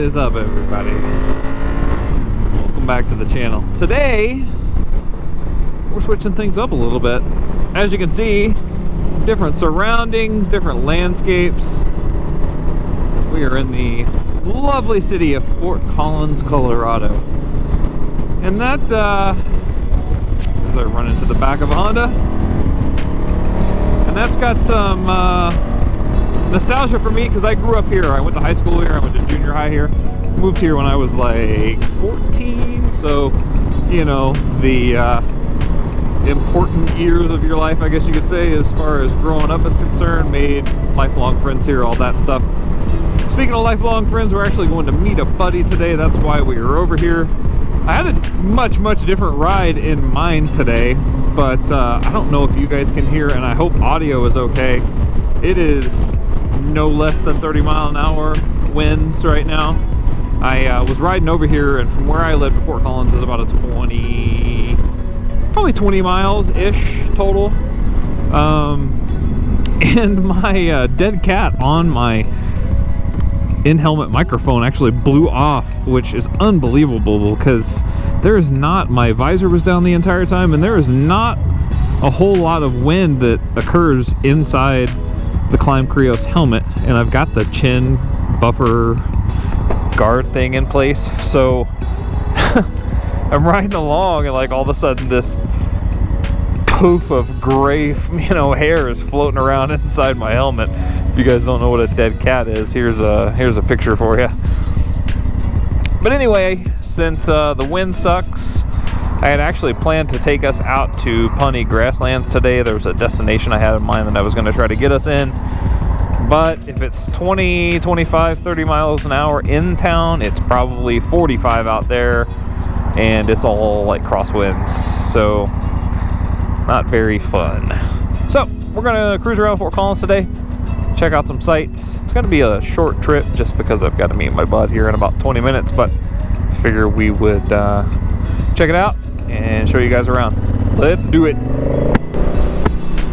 is up, everybody? Welcome back to the channel. Today we're switching things up a little bit. As you can see, different surroundings, different landscapes. We are in the lovely city of Fort Collins, Colorado. And that, as I run into the back of a Honda, and that's got some nostalgia for me because I grew up here. I went to high school here, I went to junior high here. Moved here when I was like 14, so, you know, the important years of your life, I guess you could say, as far as growing up is concerned. Made lifelong friends here, all that stuff. Speaking of lifelong friends, we're actually going to meet a buddy today. That's why we are over here. I had a much different ride in mind today, but I don't know if you guys can hear, and I hope audio is okay. It is no less than 30-mile-an-hour winds right now. I was riding over here, and from where I live to Fort Collins is about a probably 20 miles-ish total. And my dead cat on my in-helmet microphone actually blew off, which is unbelievable because there is not, my visor was down the entire time, and there is not a whole lot of wind that occurs inside the Klim Krios helmet, and I've got the chin buffer guard thing in place, so I'm riding along and like all of a sudden this poof of gray, hair is floating around inside my helmet. If you guys don't know what a dead cat is, here's a picture for you. But anyway, since the wind sucks, I had actually planned to take us out to Pawnee Grasslands today. There was a destination I had in mind that I was going to try to get us in. But if it's 20, 25, 30 miles an hour in town, it's probably 45 out there, and it's all like crosswinds. So not very fun. So we're going to cruise around Fort Collins today, check out some sights. It's going to be a short trip just because I've got to meet my bud here in about 20 minutes, but I figure we would check it out and show you guys around. Let's do it.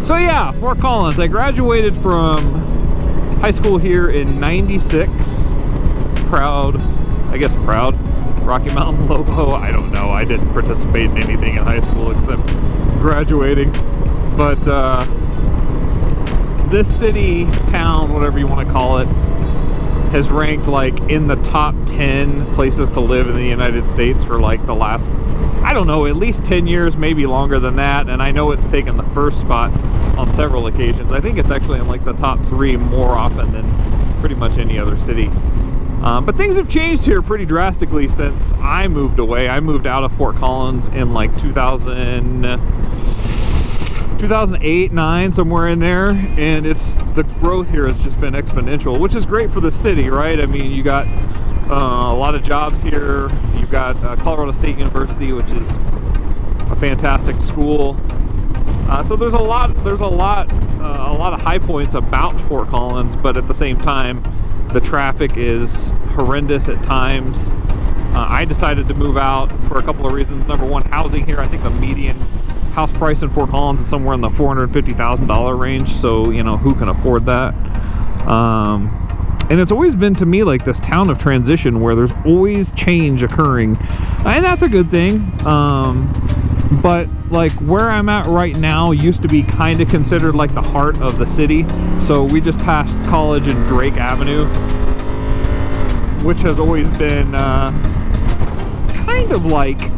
So yeah, Fort Collins. I graduated from high school here in '96. Proud Rocky Mountain logo. I don't know. I didn't participate in anything in high school except graduating. But this city, town, whatever you want to call it, has ranked like in the top 10 places to live in the United States for like the last, I don't know, at least 10 years, maybe longer than that. And I know it's taken the first spot on several occasions. I think it's actually in like the top 3 more often than pretty much any other city. But things have changed here pretty drastically since I moved away. I moved out of Fort Collins in like 2008, 9, somewhere in there, and the growth here has just been exponential, which is great for the city, right? I mean, you got a lot of jobs here. You've got Colorado State University, which is a fantastic school. So there's a lot of high points about Fort Collins, but at the same time, the traffic is horrendous at times. I decided to move out for a couple of reasons. Number one, housing here. I think the median house price in Fort Collins is somewhere in the $450,000 range, so who can afford that? And it's always been to me like this town of transition where there's always change occurring, and that's a good thing. But like where I'm at right now used to be kind of considered like the heart of the city. So we just passed College and Drake Avenue, which has always been kind of like,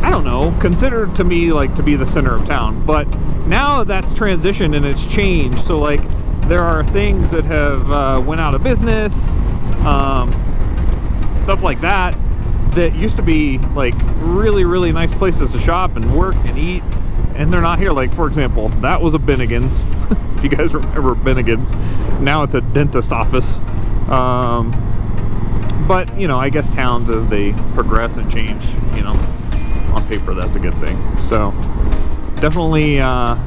I don't know, considered to me like to be the center of town. But now that's transitioned and it's changed. So like there are things that have went out of business, stuff like that used to be like really nice places to shop and work and eat, and they're not here. Like for example, that was a Bennigan's. If you guys remember Bennigan's, now it's a dentist office. But I guess towns, as they progress and change, on paper that's a good thing. So definitely a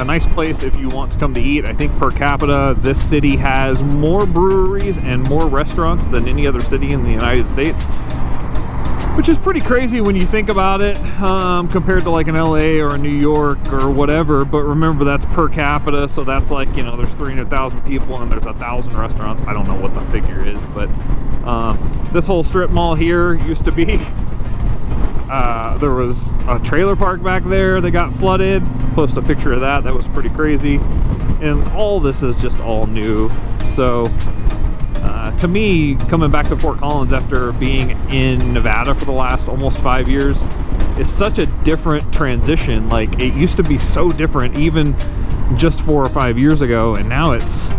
nice place if you want to come to eat. I think per capita this city has more breweries and more restaurants than any other city in the United States, which is pretty crazy when you think about it, compared to like an LA or a New York or whatever. But remember, that's per capita, so that's like, you know, there's 300,000 people and there's 1,000 restaurants. I don't know what the figure is, but this whole strip mall here used to be, there was a trailer park back there that got flooded. Post a picture of that. That was pretty crazy. And all this is just all new. So to me, coming back to Fort Collins after being in Nevada for the last almost 5 years is such a different transition. Like, it used to be so different even just 4 or 5 years ago, and now it's,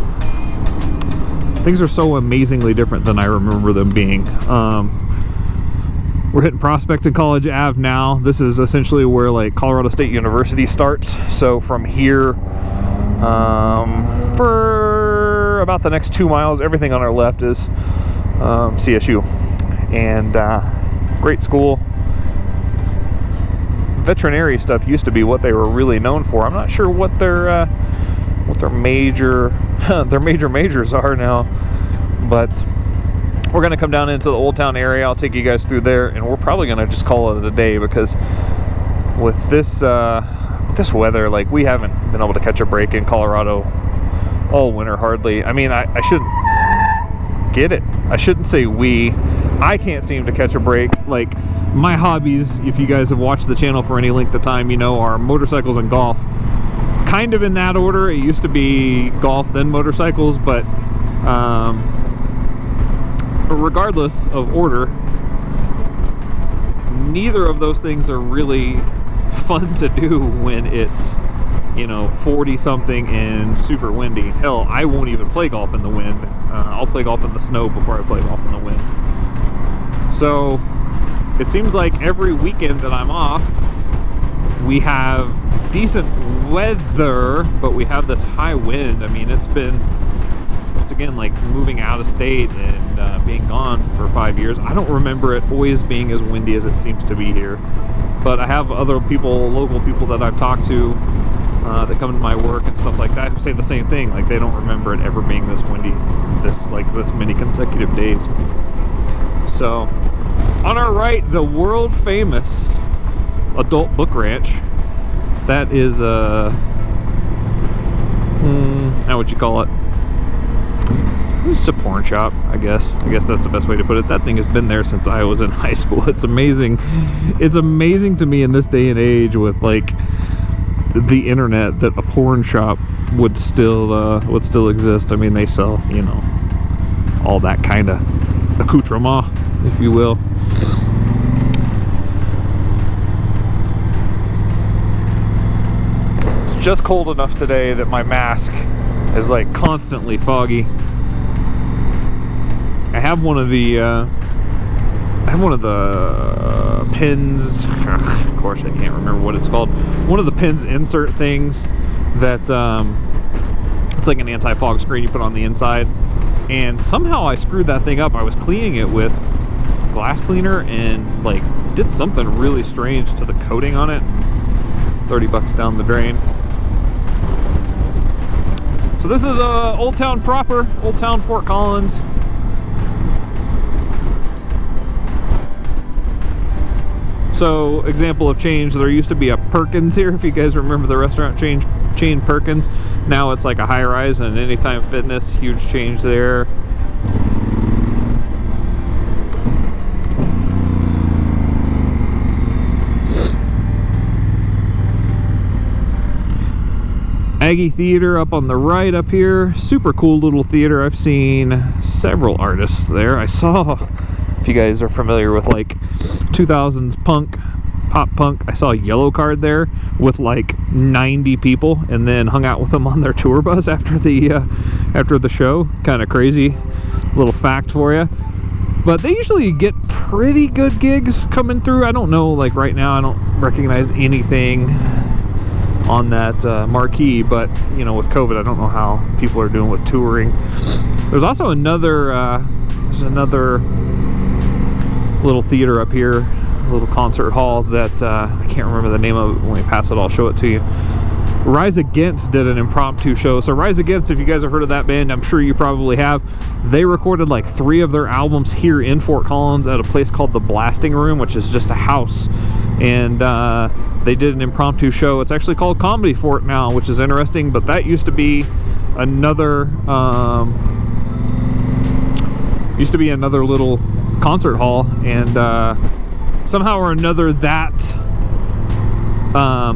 things are so amazingly different than I remember them being. We're hitting Prospect and College Ave now. This is essentially where like Colorado State University starts. So from here, for about the next 2 miles, everything on our left is CSU, and great school. Veterinary stuff used to be what they were really known for. I'm not sure what their major majors are now, but we're going to come down into the Old Town area. I'll take you guys through there, and we're probably going to just call it a day, because with this weather, like, we haven't been able to catch a break in Colorado all winter hardly. I mean, I should get it. I shouldn't say we. I can't seem to catch a break. Like, my hobbies, if you guys have watched the channel for any length of time, you know, are motorcycles and golf. Kind of in that order. It used to be golf, then motorcycles, but regardless of order, neither of those things are really fun to do when it's, you know, 40 something and super windy. Hell, I won't even play golf in the wind. I'll play golf in the snow before I play golf in the wind. So it seems like every weekend that I'm off, we have decent weather, but we have this high wind. I mean, it's been, once again, like moving out of state and being gone for 5 years, I don't remember it always being as windy as it seems to be here. But I have other people, local people that I've talked to that come to my work and stuff like that, who say the same thing. Like, they don't remember it ever being this windy, this many consecutive days. So on our right, the world famous adult book ranch. That is how would you call it? It's a porn shop, I guess. I guess that's the best way to put it. That thing has been there since I was in high school. It's amazing. It's amazing to me in this day and age with like the internet that a porn shop would still exist. I mean, they sell, you know, all that kind of accoutrement, if you will. It's just cold enough today that my mask is like constantly foggy. I have one of the pins. Of course, I can't remember what it's called. One of the pins insert things that it's like an anti-fog screen you put on the inside. And somehow I screwed that thing up. I was cleaning it with glass cleaner and like did something really strange to the coating on it. $30 down the drain. So this is Old Town proper, Old Town Fort Collins. So, example of change, there used to be a Perkins here, if you guys remember the restaurant chain Perkins. Now it's like a high-rise and Anytime Fitness, huge change there. Aggie Theater up on the right up here. Super cool little theater. I've seen several artists there. I saw, if you guys are familiar with like 2000s punk, pop punk, I saw a Yellow Card there with like 90 people, and then hung out with them on their tour bus after the show. Kind of crazy little fact for you. But they usually get pretty good gigs coming through. I don't know, like right now I don't recognize anything on that marquee, but you know, with COVID, I don't know how people are doing with touring. There's also another little theater up here, a little concert hall that I can't remember the name of it. When we pass it, I'll show it to you. Rise Against did an impromptu show. So Rise Against, if you guys have heard of that band, I'm sure you probably have. They recorded like 3 of their albums here in Fort Collins at a place called the Blasting Room, which is just a house. And they did an impromptu show. It's actually called Comedy Fort now, which is interesting, but that used to be another little concert hall, and somehow or another that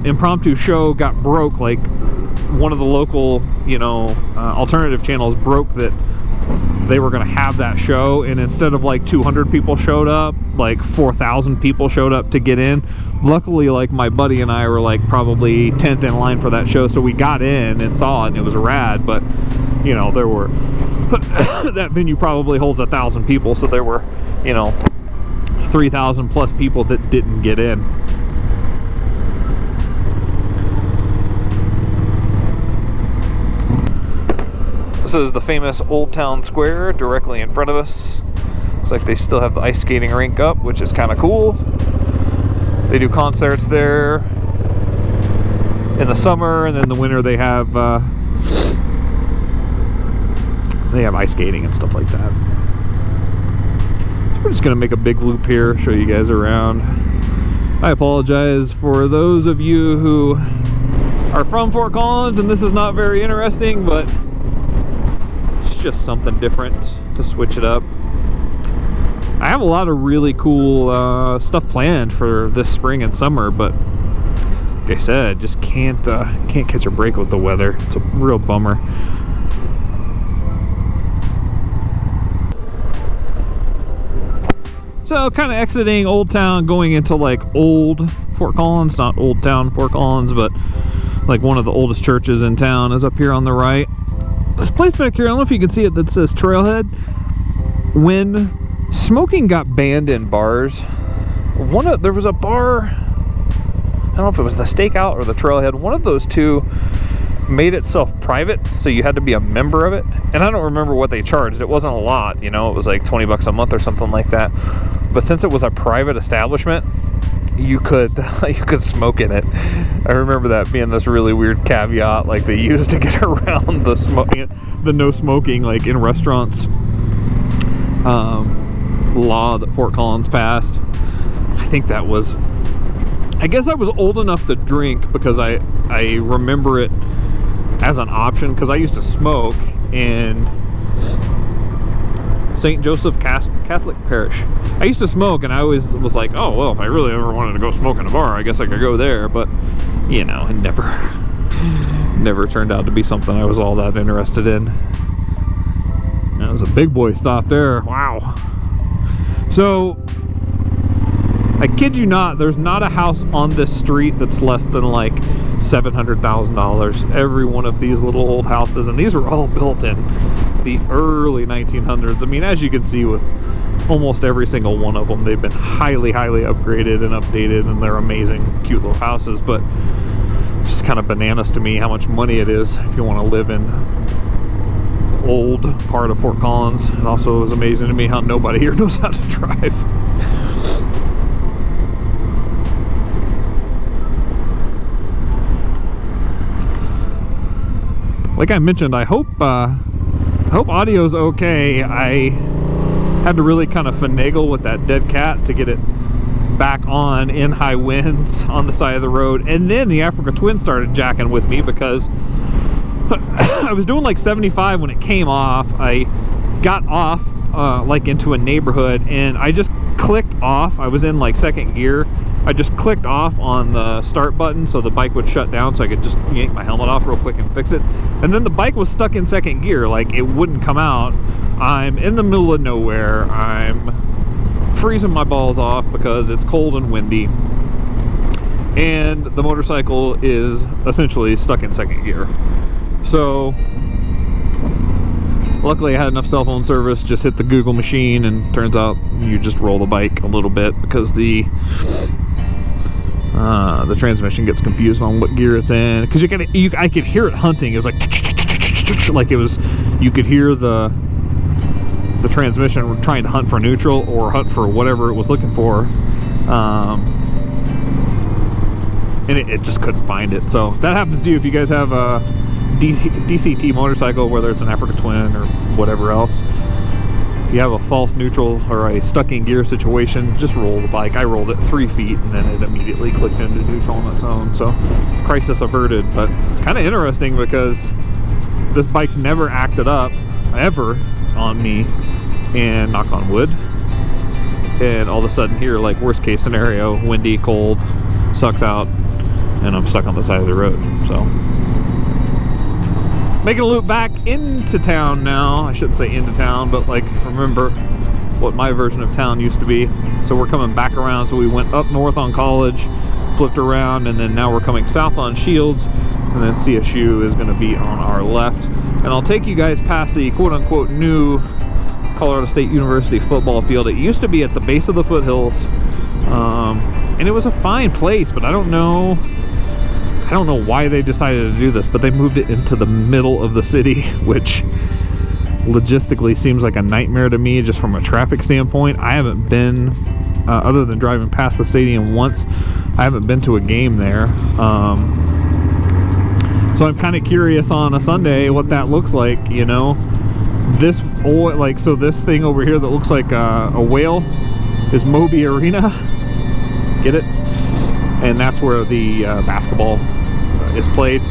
impromptu show got broke. Like one of the local, you know, alternative channels broke that they were going to have that show, and instead of like 200 people showed up, like 4,000 people showed up to get in. Luckily, like my buddy and I were like probably 10th in line for that show, so we got in and saw it, and it was rad. But you know, there were that venue probably holds 1,000 people, so there were, you know, 3,000 plus people that didn't get in. This is the famous Old Town Square directly in front of us. Looks like they still have the ice skating rink up, which is kind of cool. They do concerts there in the summer, and then the winter they have ice skating and stuff like that. So we're just gonna make a big loop here, show you guys around. I apologize for those of you who are from Fort Collins and this is not very interesting, but just something different to switch it up. I have a lot of really cool stuff planned for this spring and summer, but like I said, just can't catch a break with the weather. It's a real bummer. So kind of exiting Old Town, going into like old Fort Collins, not Old Town Fort Collins, but like one of the oldest churches in town is up here on the right. This place back here, I don't know if you can see it, that says Trailhead. When smoking got banned in bars, there was a bar, I don't know if it was the Stakeout or the Trailhead, one of those two made itself private, so you had to be a member of it. And I don't remember what they charged. It wasn't a lot, you know, it was like 20 bucks a month or something like that. But since it was a private establishment, you could smoke in it. I remember that being this really weird caveat, like they used to get around the no smoking, like in restaurants law that Fort Collins passed. I think that was, I guess I was old enough to drink because I remember it as an option, because I used to smoke in St. Joseph Catholic Parish. I used to smoke, and I always was like, oh, well, if I really ever wanted to go smoke in a bar, I guess I could go there. But, you know, it never turned out to be something I was all that interested in. That was a big boy stop there. Wow. So, I kid you not, there's not a house on this street that's less than like $700,000. Every one of these little old houses, and these were all built in the early 1900s. I mean, as you can see with almost every single one of them, they've been highly upgraded and updated, and they're amazing, cute little houses. But it's just kind of bananas to me how much money it is if you want to live in old part of Fort Collins. It also is amazing to me how nobody here knows how to drive. Like I mentioned, I hope audio's okay. I had to really kind of finagle with that dead cat to get it back on in high winds on the side of the road. And then the Africa Twin started jacking with me because I was doing like 75 when it came off. I got off like into a neighborhood, and I just clicked off. I was in like second gear. I just clicked off on the start button so the bike would shut down, so I could just yank my helmet off real quick and fix it. And then the bike was stuck in second gear, like it wouldn't come out. I'm in the middle of nowhere. I'm freezing my balls off because it's cold and windy, and the motorcycle is essentially stuck in second gear. So luckily I had enough cell phone service, just hit the Google machine, and turns out you just roll the bike a little bit because the transmission gets confused on what gear it's in, because I could hear it hunting. It was like it was, you could hear the transmission trying to hunt for neutral or hunt for whatever it was looking for. and it just couldn't find it. So that happens to you if you guys have a DCT motorcycle, whether it's an Africa Twin or whatever else. If you have a false neutral or a stuck in gear situation, just roll the bike. I rolled it 3 feet and then it immediately clicked into neutral on its own. So crisis averted. But it's kind of interesting because this bike's never acted up ever on me, and knock on wood. And all of a sudden here, like worst case scenario, windy, cold, sucks out, and I'm stuck on the side of the road. So making a loop back into town now. I shouldn't say into town, but like remember what my version of town used to be. So we're coming back around. So we went up north on College, flipped around, and then now we're coming south on Shields, and then CSU is going to be on our left. And I'll take you guys past the quote-unquote new Colorado State University football field. It used to be at the base of the foothills, and it was a fine place, but I don't know why they decided to do this, but they moved it into the middle of the city, which logistically seems like a nightmare to me just from a traffic standpoint. I haven't been, other than driving past the stadium once, I haven't been to a game there. So I'm kind of curious on a Sunday what that looks like, you know. This, like, so this thing over here that looks like a whale is Moby Arena. Get it? And that's where the basketball is played.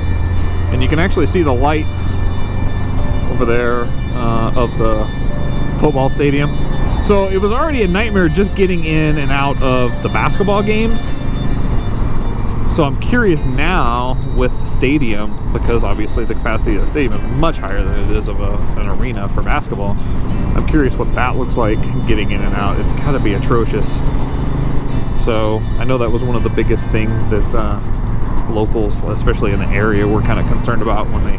And you can actually see the lights over there of the football stadium. So it was already a nightmare just getting in and out of the basketball games. So I'm curious now with the stadium, because obviously the capacity of the stadium is much higher than it is of an arena for basketball. I'm curious what that looks like getting in and out. It's got to be atrocious. So I know that was one of the biggest things that locals, especially in the area, were kind of concerned about when they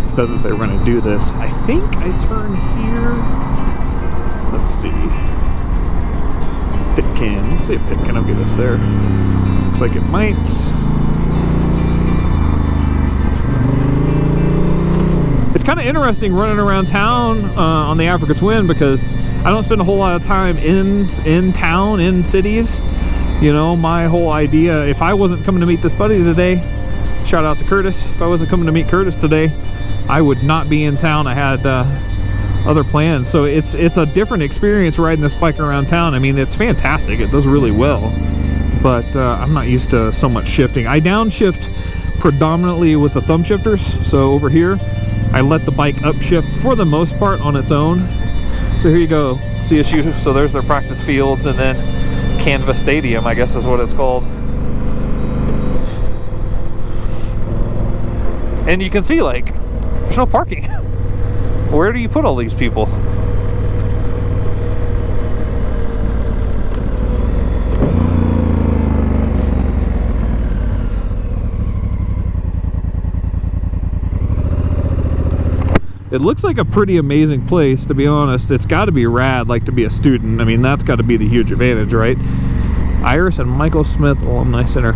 said that they were going to do this. I think I turn here. Let's see. Pitkin. Let's see if Pitkin will get us there. Looks like it might. It's kind of interesting running around town on the Africa Twin, because I don't spend a whole lot of time in town, in cities. You know, my whole idea, if I wasn't coming to meet this buddy today, shout out to Curtis, if I wasn't coming to meet Curtis today, I would not be in town. I had other plans. So it's a different experience riding this bike around town. I mean, it's fantastic. It does really well. But I'm not used to so much shifting. I downshift predominantly with the thumb shifters. So over here, I let the bike upshift for the most part on its own. So here you go, CSU. So there's their practice fields, and then Canvas Stadium, I guess is what it's called. And you can see, like, there's no parking. Where do you put all these people? It looks like a pretty amazing place, to be honest. It's got to be rad, like, to be a student. I mean, that's got to be the huge advantage, right? Iris and Michael Smith Alumni Center.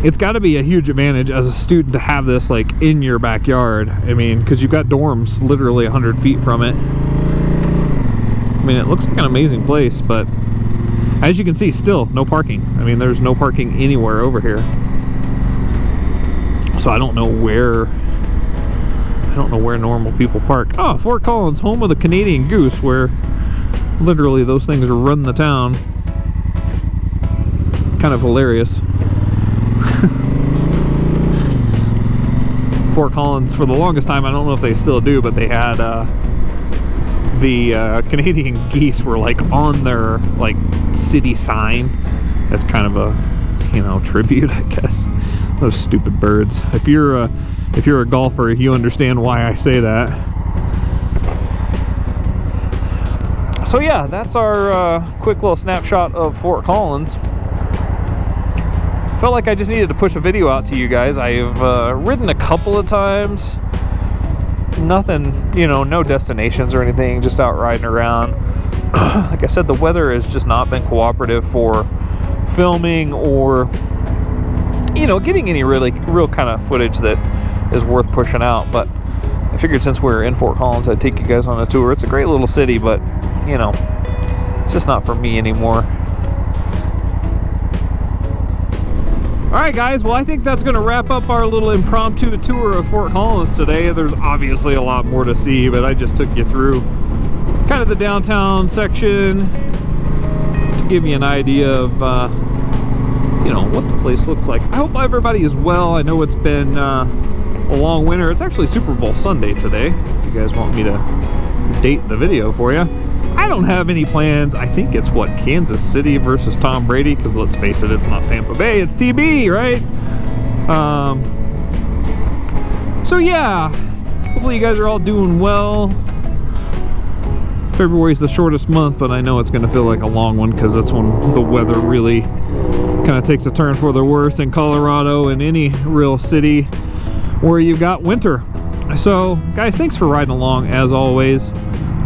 It's got to be a huge advantage as a student to have this, like, in your backyard. I mean, because you've got dorms literally 100 feet from it. I mean, it looks like an amazing place, but as you can see, still no parking. I mean, there's no parking anywhere over here. So I don't know where normal people park. Oh, Fort Collins, home of the Canadian Goose, where literally those things run the town. Kind of hilarious. Fort Collins, for the longest time, I don't know if they still do, but they had the Canadian geese were like on their like city sign as kind of a, you know, tribute, I guess. Those stupid birds. If you're a golfer, you understand why I say that. So yeah, that's our quick little snapshot of Fort Collins. Felt like I just needed to push a video out to you guys. I've ridden a couple of times. Nothing, you know, no destinations or anything, just out riding around. Like I said, the weather has just not been cooperative for filming or, you know, getting any real kind of footage that is worth pushing out. But I figured since we're in Fort Collins, I'd take you guys on a tour. It's a great little city, but, you know, it's just not for me anymore. Alright guys, well I think that's going to wrap up our little impromptu tour of Fort Collins today. There's obviously a lot more to see, but I just took you through kind of the downtown section to give you an idea of you know, what the place looks like. I hope everybody is well. I know it's been a long winter. It's actually Super Bowl Sunday today, if you guys want me to date the video for you. I don't have any plans. I think it's what, Kansas City versus Tom Brady, because let's face it, it's not Tampa Bay, it's TB, right? So yeah, hopefully you guys are all doing well. February's the shortest month, but I know it's going to feel like a long one because that's when the weather really kind of takes a turn for the worst in Colorado and any real city where you've got winter. So guys, thanks for riding along as always.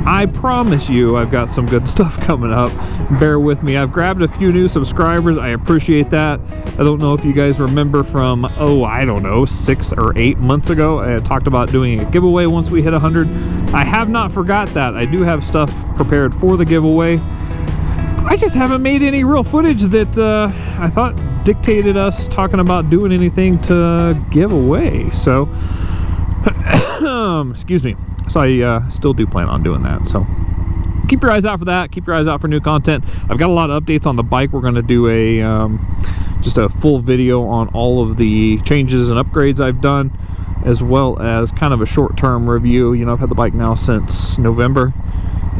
I promise you I've got some good stuff coming up. Bear with me. I've grabbed a few new subscribers. I appreciate that. I don't know if you guys remember from, oh, I don't know, 6 or 8 months ago, I had talked about doing a giveaway once we hit 100. I have not forgot that. I do have stuff prepared for the giveaway. I just haven't made any real footage that I thought dictated us talking about doing anything to give away. So, excuse me. So I still do plan on doing that. So keep your eyes out for that. Keep your eyes out for new content. I've got a lot of updates on the bike. We're going to do a just a full video on all of the changes and upgrades I've done, as well as kind of a short-term review. You know, I've had the bike now since November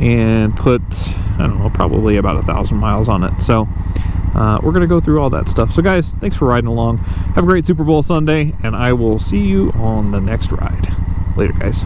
and put, I don't know, probably about 1,000 miles on it. So we're going to go through all that stuff. So guys, thanks for riding along. Have a great Super Bowl Sunday, and I will see you on the next ride. Later, guys.